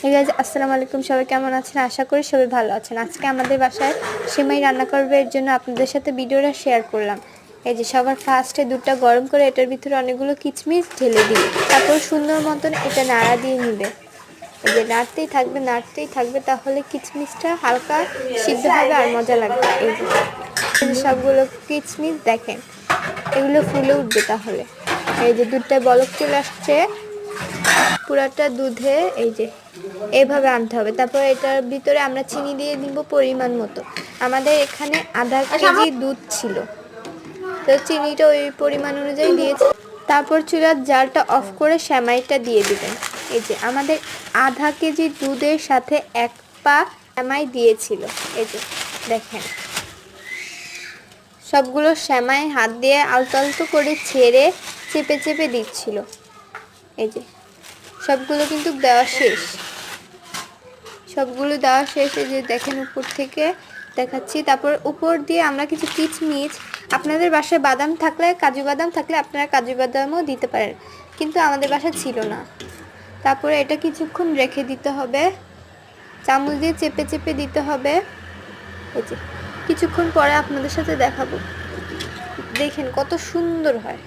Hey guys, আসসালামু আলাইকুম। সবাই কেমন আছেন? আশা করি সবাই ভালো আছেন। আজকে আমাদের বাসায় সেমাই রান্না করবে, এর জন্য আপনাদের সাথে ভিডিওটা শেয়ার করলাম। এই যে সবার ফার্স্টে দুধটা গরম করে এটার ভিতরে অনেকগুলো কিচমিচ ঢেলে দিই, তারপর সুন্দর মতন এটা নাড়া দিয়ে নিবে। এই যে নাড়তেই থাকবে, তাহলে কিচমিচটা হালকা সিদ্ধ হবে আর মজা লাগবে। এই যে সবগুলো কিচমিচ দেখেন, এগুলো ফুলে উঠবে। তাহলে এই যে দুধটা বলক চলে আসছে, পুরাটা দুধে এই যে এইভাবে আনতে হবে। তারপর এটার ভিতরে আমরা চিনি দিয়ে দিব পরিমাণ মতো। আমাদের এখানে আধা কেজি দুধ ছিল, তো চিনিটা ওই পরিমাণ অনুযায়ী দিয়েছি। তারপর চুলার জালটা অফ করে সেমাইটা দিয়ে দিবেন। এই যে আমাদের আধা কেজি দুধের সাথে 1 পা সেমাই দিয়েছিল। এই যে দেখেন, সবগুলো সেমাই হাত দিয়ে আলতো আলতো করে ছেড়ে চেপে চেপে দিচ্ছিল। এই যে সবগুলো কিন্তু দেওয়া শেষ, এই যে দেখেন উপর থেকে দেখাচ্ছি। তারপর উপর দিয়ে আমরা কিছু কিচমিচ, আপনাদের বাসায় বাদাম থাকলে, কাজু বাদাম থাকলে আপনারা কাজু বাদামও দিতে পারেন, কিন্তু আমাদের বাসায় ছিল না। তারপরে এটা কিছুক্ষণ রেখে দিতে হবে, চামচ দিয়ে চেপে চেপে দিতে হবে। এই যে কিছুক্ষণ পরে আপনাদের সাথে দেখাবো, দেখেন কত সুন্দর হয়।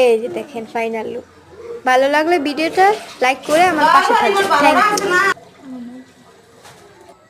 এই যে দেখেন ফাইনাল লুক। ভালো লাগলে ভিডিওটা লাইক করে আমার পাশে থাকবেন। Thank you.